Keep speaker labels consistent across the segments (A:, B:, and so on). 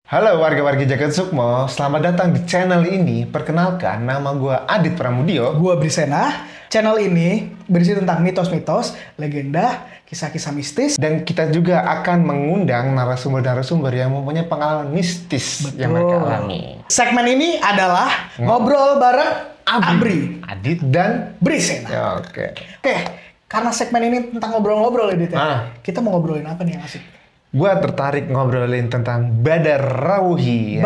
A: Halo warga-warga Jagat Sukmo, selamat datang di channel ini. Perkenalkan, nama gue Adit Pramudio.
B: Gua Brisena. Channel ini berisi tentang mitos-mitos, legenda, kisah-kisah mistis.
A: Dan kita juga akan mengundang narasumber-narasumber yang mempunyai pengalaman mistis yang mereka alami.
B: Segmen ini adalah ngobrol bareng Abri,
A: Adit, dan
B: Brisena.
A: Ya, oke.
B: Oke, karena segmen ini tentang ngobrol-ngobrol ya, Dit, ya.
A: Ah.
B: Kita mau ngobrolin apa nih yang asik?
A: Gue tertarik ngobrolin tentang Badarawuhi. Ya.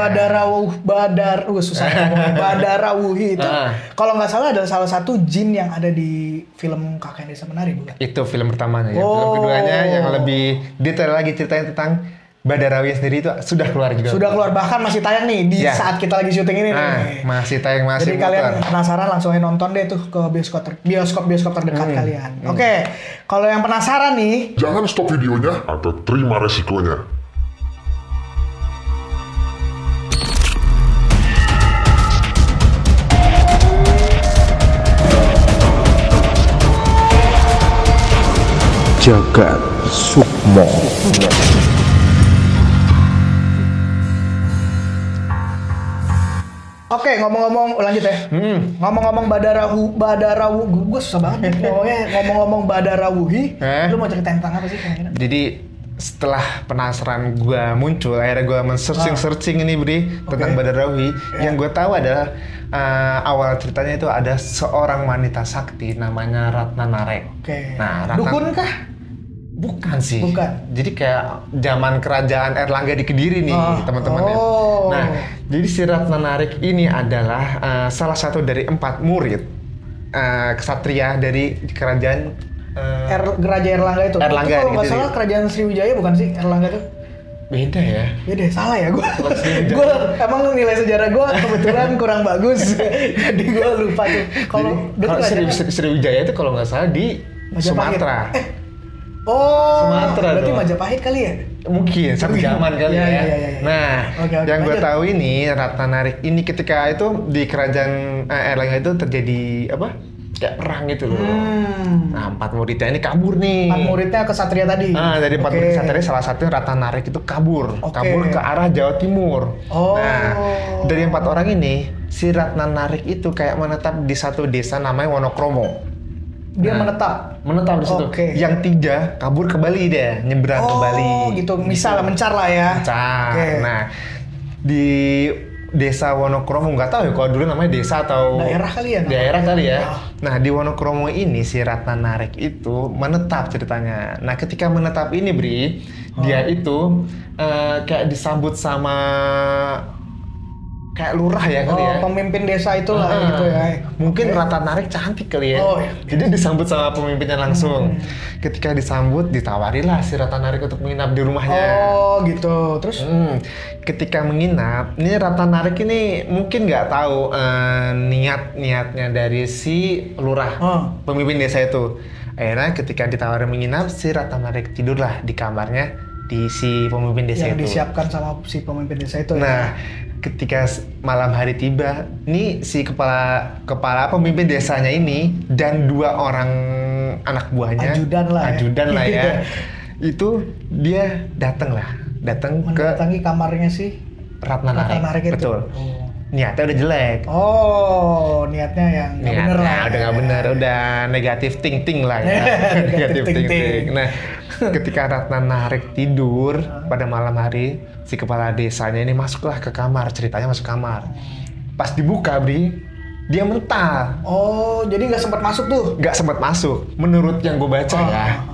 B: Susah ngomongnya. Badarawuhi itu,
A: Ah.
B: kalau nggak salah adalah salah satu jin yang ada di film Kakek Desa Menari, bukan?
A: Itu film pertamanya. Ya.
B: Oh.
A: Film keduanya yang lebih detail lagi ceritanya tentang Badarawuhi sendiri itu sudah keluar juga.
B: Sudah keluar, bahkan masih tayang nih di
A: Ya.
B: saat kita lagi syuting ini nih.
A: Masih tayang, masih
B: Jadi kalian
A: muter.
B: penasaran langsung aja nonton deh tuh ke bioskop terdekat kalian. Oke, kalau yang penasaran nih,
C: Jangan stop videonya atau terima resikonya.
D: Jagat Sukmo.
B: oke, ngomong-ngomong lanjut ya. Ngomong-ngomong gue susah banget ngomong-ngomong Badarawuhi. Lu mau ceritain tentang apa sih kira-kira?
A: Jadi setelah penasaran gue muncul, akhirnya gue men-searching ini Bri tentang Badarawuhi. Yang gue tahu adalah awal ceritanya itu ada seorang wanita sakti namanya Ratna Narek.
B: Oke.
A: Nah,
B: Dukun kah?
A: Bukan sih.
B: Bukan.
A: Jadi kayak zaman kerajaan Erlangga di Kediri nih teman-temannya.
B: Oh.
A: Nah, jadi si Ratna Narek ini adalah salah satu dari 4 murid ksatria dari kerajaan
B: Raja Erlangga itu.
A: Erlangga
B: Itu kalau
A: di
B: nggak
A: Kediri.
B: salah kerajaan Sriwijaya bukan sih Erlangga itu?
A: Beda ya.
B: Ya deh, salah ya gue.
A: Sriwijaya.
B: Gue emang nilai sejarah gue kebetulan kurang bagus. Jadi gue lupa tuh. Kalau
A: Sriwijaya itu kalau nggak salah di
B: Majapahit.
A: Sumatera.
B: Oh,
A: Sumatera
B: berarti
A: tuh.
B: Majapahit kali ya?
A: Mungkin satu zaman kali
B: Iya,
A: ya.
B: iya, iya.
A: Nah,
B: Oke,
A: yang gue
B: lanjut.
A: tahu ini Ratna Narek ini ketika itu di kerajaan Erlangga itu terjadi apa? Kayak perang gitu loh. Nah, 4 muridnya ini kabur nih.
B: 4 muridnya kesatria tadi.
A: Dari 4
B: Oke.
A: murid ksatria salah satunya Ratna Narek itu kabur.
B: Oke.
A: Kabur ke arah Jawa Timur.
B: Oh.
A: Nah, dari 4 orang ini si Ratna Narek itu kayak menetap di satu desa namanya Wonokromo.
B: Dia
A: Nah,
B: menetap.
A: di situ.
B: Oke.
A: Yang 3 kabur ke Bali deh, nyebrang ke Bali.
B: Oh, gitu. Misal mencar lah ya.
A: Mencar.
B: Oke.
A: Nah, di desa Wonokromo, nggak tahu ya kalau dulu namanya desa atau
B: Daerah kali ya,
A: Daerah kali ya.
B: Ah.
A: Nah, di Wonokromo ini si Ratna Narek itu menetap ceritanya. Nah, ketika menetap ini, Bri, dia itu kayak disambut sama kayak lurah ya kali ya.
B: Pemimpin desa itulah gitu ya.
A: Mungkin Ratna Narek cantik kali ya.
B: Oh, iya.
A: Jadi disambut sama pemimpinnya langsung. Ketika disambut, ditawarilah si Ratna Narek untuk menginap di rumahnya.
B: Oh, gitu. Terus
A: Ketika menginap, ini Ratna Narek ini mungkin nggak tahu niatnya dari si lurah, pemimpin desa itu. Akhirnya ketika ditawarin menginap, si Ratna Narek tidurlah di kamarnya di si pemimpin desa
B: yang
A: itu.
B: disiapkan sama si pemimpin desa itu
A: Nah, ketika malam hari tiba, nih si kepala pemimpin desanya ini dan 2 orang anak buahnya,
B: Ajudan lah ya.
A: itu dia datang ke
B: mendatangi kamarnya sih
A: Ratna Narek.
B: itu.
A: Betul. Niatnya udah jelek.
B: Oh, niatnya yang nggak bener lah.
A: Udah nggak bener, udah negatif thinking lah ya.
B: Negative thinking.
A: Nah, ketika Ratna Narek tidur pada malam hari, si kepala desanya ini masuklah ke kamar, ceritanya masuk kamar. Pas dibuka, Bri, dia mental.
B: Oh, jadi nggak sempat masuk tuh?
A: Nggak sempat masuk. Menurut yang gue baca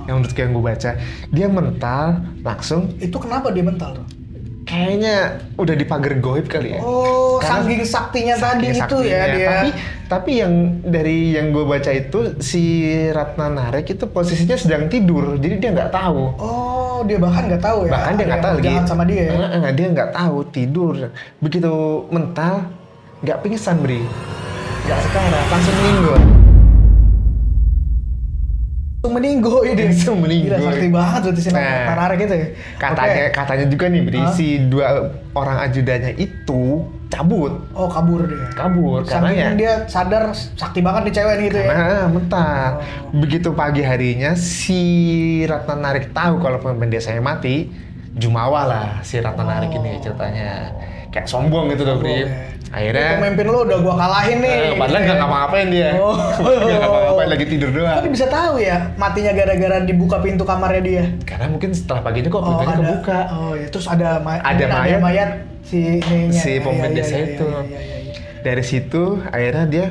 A: menurut yang gue baca, dia mental langsung.
B: Itu kenapa dia mental tuh?
A: Kayaknya udah di pagar goib kali ya.
B: Oh,
A: Karena
B: saking saktinya tadi itu ya dia.
A: Tapi yang dari yang gue baca itu si Ratna Narek itu posisinya sedang tidur, jadi dia nggak tahu.
B: Oh, dia bahkan nggak tahu ya.
A: Bahkan dia nggak tahu lagi.
B: Jahat sama dia ya.
A: Dia nggak tahu tidur. Begitu mental, nggak pingsan Bri. Nggak sekarat, langsung meninggal.
B: Meninggo ini.
A: Langsung meninggal.
B: Gila, sakti banget berarti si Ratna Narek itu ya.
A: Katanya juga nih Bri, si 2 orang ajudannya itu cabut.
B: Oh, kabur dia.
A: Karena
B: Saking
A: ya
B: dia sadar sakti banget nih cewek nih gitu ya.
A: Nah, mental. Begitu pagi harinya si Ratna Narek tahu kalau pemimpin desanya mati, jumawa lah si Ratna Narik ini ceritanya. Kayak sombong gitu loh, Bri. Akhirnya
B: pemimpin lu udah gua kalahin nih.
A: Padahal nggak ngapa-ngapain dia. Nggak ngapa-ngapain, lagi tidur doang.
B: Kok bisa tahu ya matinya gara-gara dibuka pintu kamarnya dia?
A: Karena mungkin setelah pagi itu kok pintunya kebuka.
B: Oh ya, terus ada mayat si
A: pemimpin desa itu. Dari situ akhirnya dia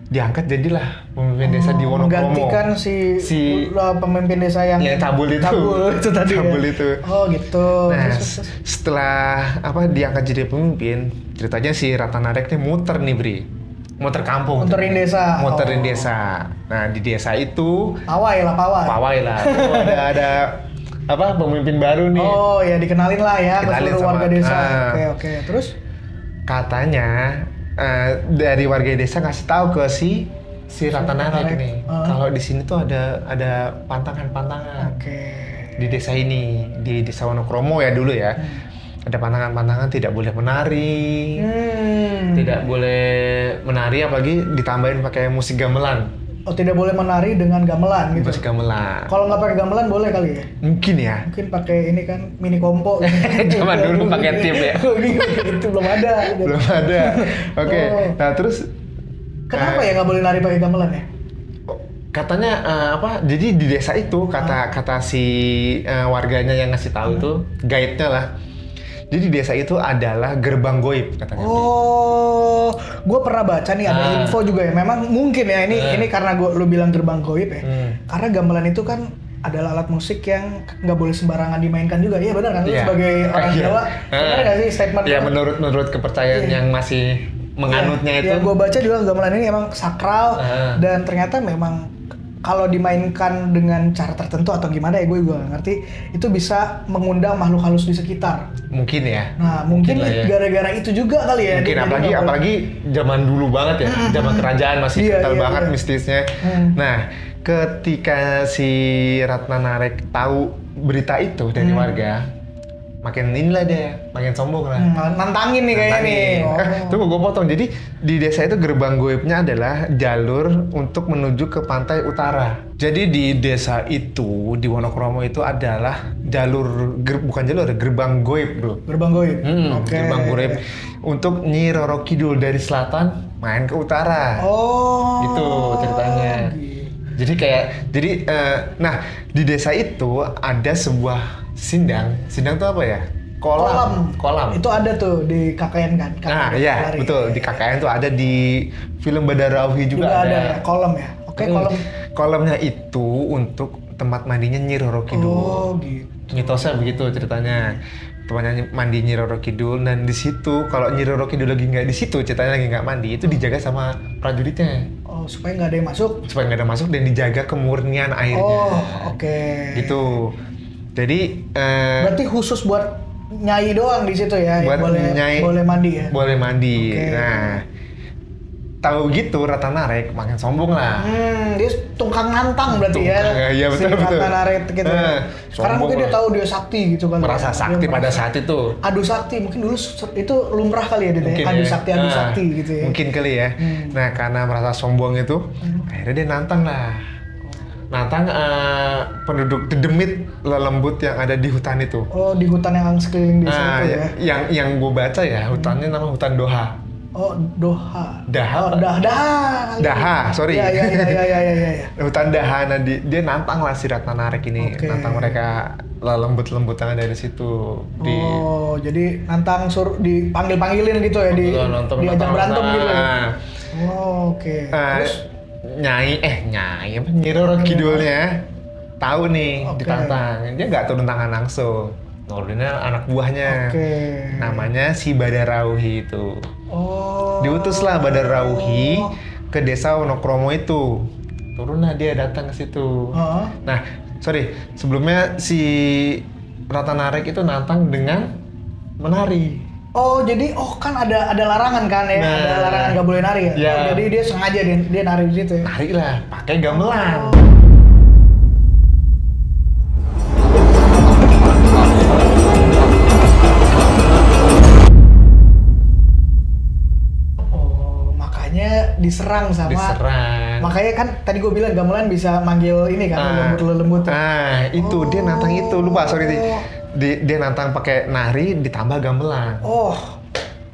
A: diangkat jadilah pemimpin desa di Wonokromo.
B: Menggantikan si pemimpin desa yang
A: cabul itu. Cabul itu.
B: Oh gitu.
A: Nah, setelah diangkat jadi pemimpin, ceritanya si Ratna Narik nih muter nih, Bri. Muter kampung.
B: Muterin desa.
A: Muterin desa. Nah, di desa itu
B: pawai lah.
A: ada pemimpin baru nih.
B: Oh, ya dikenalin lah ya ke seluruh warga desa. Oke. Terus
A: katanya dari warga desa ngasih tahu ke si Ratna Narik nih, kalau di sini tuh ada pantangan-pantangan. Di desa ini, di desa Wonokromo ya dulu ya. Ada pantangan-pantangan, tidak boleh menari. Tidak boleh menari apalagi ditambahin pakai musik gamelan.
B: Oh, tidak boleh menari dengan gamelan gitu.
A: Musik gamelan.
B: Kalau nggak pakai gamelan boleh kali ya?
A: Mungkin ya.
B: Mungkin pakai ini kan mini kompo.
A: Zaman dulu pakai tip ya.
B: Itu belum ada.
A: Belum ada. Oke. Nah terus.
B: Kenapa ya nggak boleh nari pakai gamelan ya?
A: Katanya Jadi di desa itu kata si warganya yang ngasih tahu itu guide-nya lah. Jadi desa itu adalah gerbang goib katanya.
B: Oh, gue pernah baca nih ada info juga ya. Memang mungkin ya ini karena lu bilang gerbang goib ya. Karena gamelan itu kan adalah alat musik yang nggak boleh sembarangan dimainkan juga. Iya benar kan? Lu sebagai orang Jawa, benar nggak sih statement?
A: Ya menurut kepercayaan yang masih menganutnya itu.
B: Ya gue baca juga gamelan ini emang sakral dan ternyata memang kalau dimainkan dengan cara tertentu atau gimana ya gue juga nggak ngerti, itu bisa mengundang makhluk halus di sekitar.
A: Mungkin ya.
B: Nah mungkin gara-gara itu juga kali ya.
A: Mungkin apalagi zaman dulu banget ya, zaman kerajaan masih kental banget mistisnya. Nah ketika si Ratna Narik tahu berita itu dari warga, makin sombong lah.
B: Nantangin nih kayaknya nih.
A: Tunggu gue potong. Jadi di desa itu gerbang goibnya adalah jalur untuk menuju ke pantai utara. Jadi di desa itu di Wonokromo itu adalah gerbang goib, Bro. Gerbang goib. Gerbang goib untuk Nyi Roro Kidul dari selatan main ke utara. Oh. Gitu ceritanya. Jadi nah di desa itu ada sebuah Sindang tuh apa ya? Kolam. Itu ada tuh di KKN kan? Iya, betul. Di KKN tuh ada di film Badara Rauhi juga ada.
B: Ya, kolam ya? Oke, kolam.
A: Kolamnya itu untuk tempat mandinya Nyi Roro Kidul.
B: Oh, gitu.
A: Mitosnya begitu ceritanya. Tempatnya mandi Nyi Roro Kidul, dan di situ kalau Nyi Roro Kidul lagi nggak di situ, ceritanya lagi nggak mandi, itu dijaga sama prajuritnya.
B: Oh, supaya nggak ada yang masuk?
A: Supaya nggak ada masuk dan dijaga kemurnian airnya.
B: Oh, oke.
A: Gitu. Jadi
B: berarti khusus buat nyai doang di situ ya,
A: buat
B: boleh mandi ya?
A: Boleh mandi. Okay. Nah, tahu gitu Ratna Narik makin sombong lah.
B: Dia tukang nantang berarti ya.
A: Iya betul.
B: Ratna Narik gitu. Karena mungkin dia tahu dia sakti gitu kan.
A: Merasa sakti pada saat itu.
B: Adu sakti mungkin dulu itu lumrah kali ya dia. Adu sakti gitu ya.
A: Mungkin kali ya. Nah, karena merasa sombong itu, akhirnya dia nantang penduduk dedemit lelembut yang ada di hutan itu.
B: Oh, di hutan yang sekeliling desa itu ya?
A: Yang gue baca ya, hutannya nama hutan Doha.
B: Oh, Doha.
A: Daha, sorry.
B: Iya.
A: Hutan Daha, nah dia nantang lah si Ratna Narik ini. Nantang mereka lembut-lembut yang ada di situ.
B: Oh, jadi nantang dipanggil-panggilin gitu ya, diajak berantem gitu ya? Oh, oke. Terus?
A: Nyai Roro Kidulnya tahu nih ditantang, dia nggak turun tangan langsung, nuruninnya anak buahnya, namanya si Badara Rauhi itu. Diutuslah Badara Rauhi ke desa Wonokromo itu, turunlah dia datang ke situ. Nah, sebelumnya si Ratna Narik itu nantang dengan menari.
B: Oh, jadi kan ada larangan kan ya? Ada larangan nggak boleh nari ya?
A: Yeah.
B: Jadi dia sengaja dia nari di situ ya?
A: Nari lah, pakai gamelan.
B: Makanya diserang. Makanya kan tadi gue bilang gamelan bisa manggil ini kan, lembut-lembut.
A: Itu dia nantang itu, lupa sorry. dia nantang pakai nari ditambah gamelan.
B: Oh,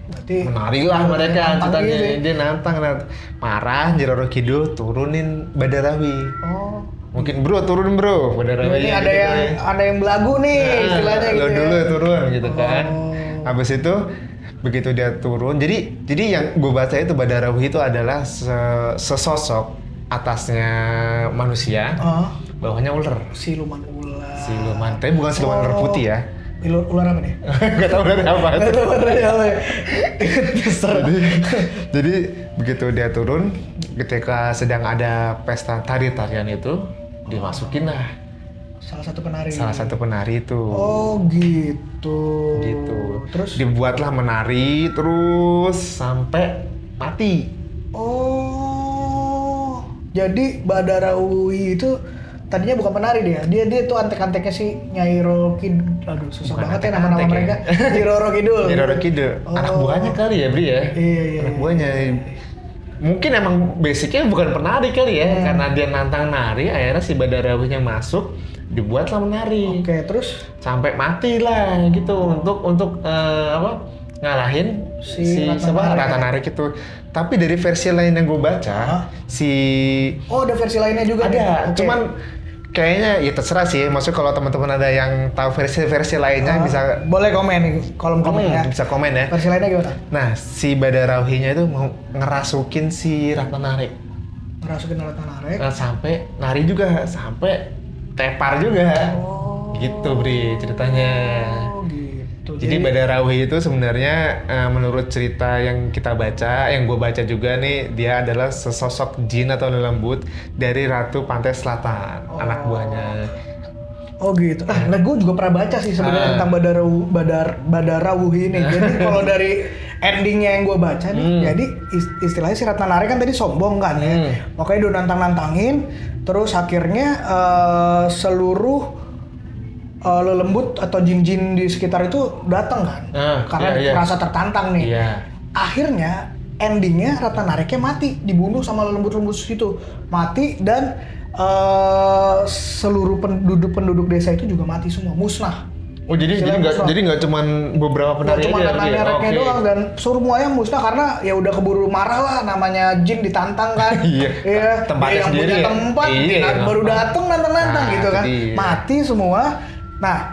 B: berarti
A: menarilah mereka ceritanya.
B: gitu.
A: Dia nantang marah Nyi Roro Kidul turunin Badarawi.
B: Oh.
A: Mungkin bro turun bro Badarawi.
B: Ini ada yang belagu nih istilahnya gitu.
A: Lo dulu turun gitu kan.
B: Oh.
A: Habis itu begitu dia turun, jadi yang gue baca itu Badarawi itu adalah sesosok atasnya manusia, bawahnya ular.
B: Siluman ular.
A: Siluman, tapi bukan siluman ular putih ya.
B: Ular apa nih?
A: Gak tau ular apa.
B: Gak tau ular apa ya.
A: jadi begitu dia turun, ketika sedang ada pesta tari-tarian itu, dimasukin lah salah satu penari itu.
B: Oh gitu.
A: Terus dibuatlah menari terus sampai mati.
B: Oh, jadi Badarawi itu tadinya bukan penari dia tuh antek-anteknya si Nyai Roro Kidul. Aduh, susah bukan banget ya nama-nama mereka. Nyi Roro Kidul.
A: Nyi Roro Kidul. Anak buahnya kali ya, Bri ya?
B: Iya.
A: Anak buahnya. Mungkin emang basicnya bukan penari kali ya, karena dia nantang nari, akhirnya si Badarawinya masuk, dibuatlah menari.
B: Oke, terus
A: sampai mati lah gitu untuk ngalahin si Ratanarik itu. Tapi dari versi lain yang gue baca,
B: ada versi lainnya juga
A: ada. Cuman kayaknya ya terserah sih. Maksudnya kalau teman-teman ada yang tahu versi lainnya bisa
B: boleh komen nih kolom komennya.
A: Bisa komen ya.
B: Versi lainnya gimana?
A: Nah, si Badarawinya itu mau ngerasukin si Ratanarik. Sampai nari juga, sampai tepar juga. Gitu, Bri, ceritanya. Jadi Badarawi itu sebenarnya menurut cerita yang kita baca, yang gue baca juga nih, dia adalah sesosok jin atau lelembut dari Ratu Pantai Selatan, anak buahnya.
B: Oh gitu. Nah gue juga pernah baca sih sebenarnya tentang Badarawi ini. Jadi kalau dari endingnya yang gue baca nih, jadi istilahnya si Ratnanari kan tadi sombong kan ya. Makanya dia nantang-nantangin, terus akhirnya seluruh lelembut atau jin-jin di sekitar itu datang kan, karena merasa tertantang nih. Akhirnya endingnya Ratnanariknya mati, dibunuh sama lelembut-lembut itu, mati dan seluruh penduduk desa itu juga mati semua, musnah.
A: Oh jadi nggak cuman beberapa penari aja.
B: Cuma Ratnanariknya doang dan semuanya musnah karena ya udah keburu marah lah, namanya jin ditantang kan. Iya.
A: Tempatnya
B: yang
A: sendiri.
B: Punya tempat, baru datang nantang gitu kan, mati semua. Nah,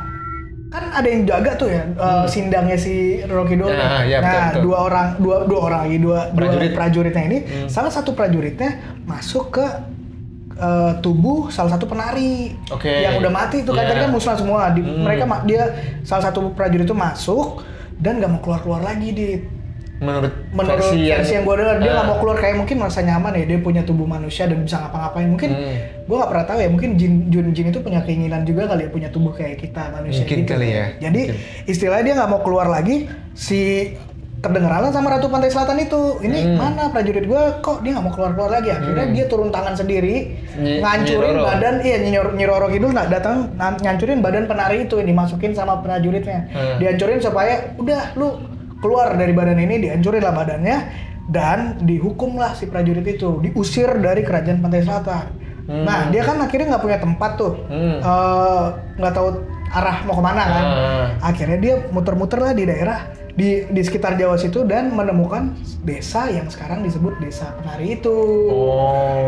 B: kan ada yang jaga tuh ya, sindangnya si Roro Kidul.
A: Betul.
B: Dua prajuritnya ini, salah satu prajuritnya masuk ke tubuh salah satu penari yang udah mati itu kan, tadi kan musnah semua. Dia salah satu prajurit itu masuk dan nggak mau keluar lagi menurut versi yang gue dengar, dia nggak mau keluar, kayak mungkin merasa nyaman ya, dia punya tubuh manusia dan bisa ngapa-ngapain. Mungkin gue nggak pernah tahu ya, mungkin jin itu punya keinginan juga kali ya, punya tubuh kayak kita manusia
A: mungkin
B: gitu
A: kali ya.
B: Jadi istilahnya dia nggak mau keluar lagi, si kedengeran sama Ratu Pantai Selatan itu, ini mana prajurit gue kok dia nggak mau keluar lagi. Akhirnya dia turun tangan sendiri, ngancurin badan, Nyi Roro Kidul datang ngancurin badan penari itu, dimasukin sama prajuritnya, dihancurin supaya udah lu keluar dari badan ini, dihancurin lah badannya dan dihukumlah si prajurit itu, diusir dari kerajaan Pantai Selatan. Nah dia kan akhirnya nggak punya tempat tuh, nggak tahu arah mau kemana kan. Akhirnya dia muter-muter lah di daerah di sekitar Jawa situ dan menemukan desa yang sekarang disebut Desa Penari itu.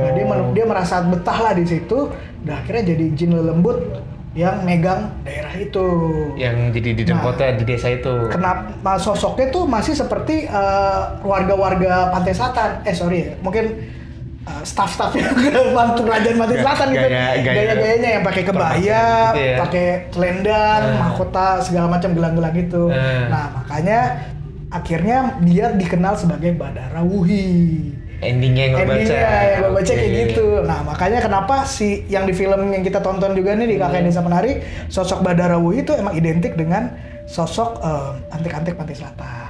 B: Nah dia merasa betah lah di situ, dan akhirnya jadi jin lelembut yang megang daerah itu, yang
A: jadi di kota di desa itu.
B: Kenapa sosoknya tuh masih seperti warga-warga Pantai Selatan, mungkin staff-staffnya kerajaan Pantai Selatan gitu, gaya-gayanya yang pakai kebaya, pakai selendang, mahkota segala macam gelang-gelang gitu. Nah makanya akhirnya dia dikenal sebagai Badarawi.
A: Endingnya yang gue baca
B: kayak gitu. Nah makanya kenapa si yang di film yang kita tonton juga nih di Kakek Desa Penari, sosok Badarawi itu emang identik dengan sosok antek-antek Pantai Selatan.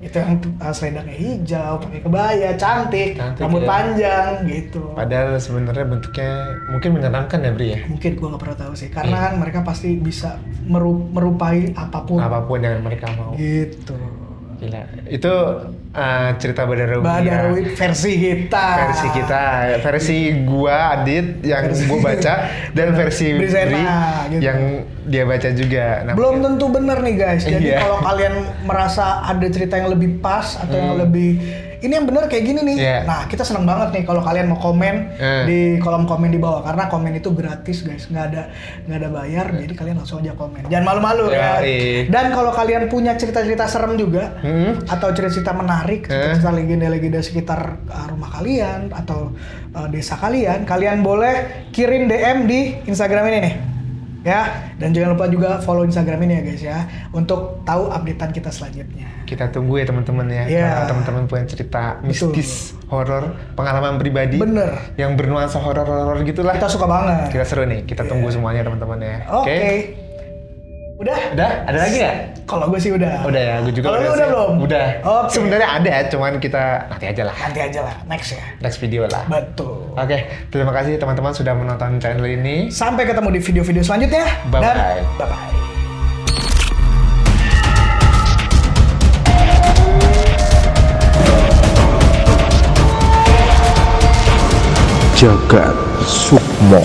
B: Itu yang selendangnya hijau, pakai kebaya, cantik rambut panjang gitu.
A: Padahal sebenarnya bentuknya mungkin menyenangkan ya, Bri ya.
B: Mungkin gua nggak pernah tahu sih, karena mereka pasti bisa merupai apapun
A: yang mereka mau.
B: Gitu.
A: Gila. Itu cerita Badarawi.
B: Badarawi versi kita.
A: Versi gua Adit yang gua baca dan versi Bri
B: gitu.
A: yang dia baca juga. Nah,
B: belum tentu benar nih guys. Jadi kalau kalian merasa ada cerita yang lebih pas atau yang lebih ini yang benar kayak gini nih. Nah, kita senang banget nih kalau kalian mau komen di kolom komen di bawah karena komen itu gratis guys, nggak ada bayar. Jadi kalian langsung aja komen. Jangan malu-malu ya. Dan kalau kalian punya cerita-cerita serem juga atau cerita-cerita menarik, cerita legenda-legenda sekitar rumah kalian atau desa kalian boleh kirim DM di Instagram ini nih. Ya, dan jangan lupa juga follow Instagram ini ya guys ya, untuk tahu updatean kita selanjutnya.
A: Kita tunggu ya teman-teman ya. Kalau teman-teman punya cerita mistis, horor, pengalaman pribadi, yang bernuansa horor gitulah.
B: Kita suka banget.
A: Kita seru nih. Kita tunggu semuanya teman-teman ya.
B: Oke. Udah?
A: Ada lagi nggak?
B: Kalau gue sih udah.
A: Udah ya, gue juga.
B: Kalau lu udah belum?
A: Udah. Sebenarnya ada, cuman kita nanti aja lah.
B: Next ya.
A: Next video lah.
B: Betul.
A: Oke, terima kasih teman-teman sudah menonton channel ini.
B: Sampai ketemu di video-video selanjutnya.
A: Bye-bye.
B: Bye-bye.
D: Jagat Sukmo.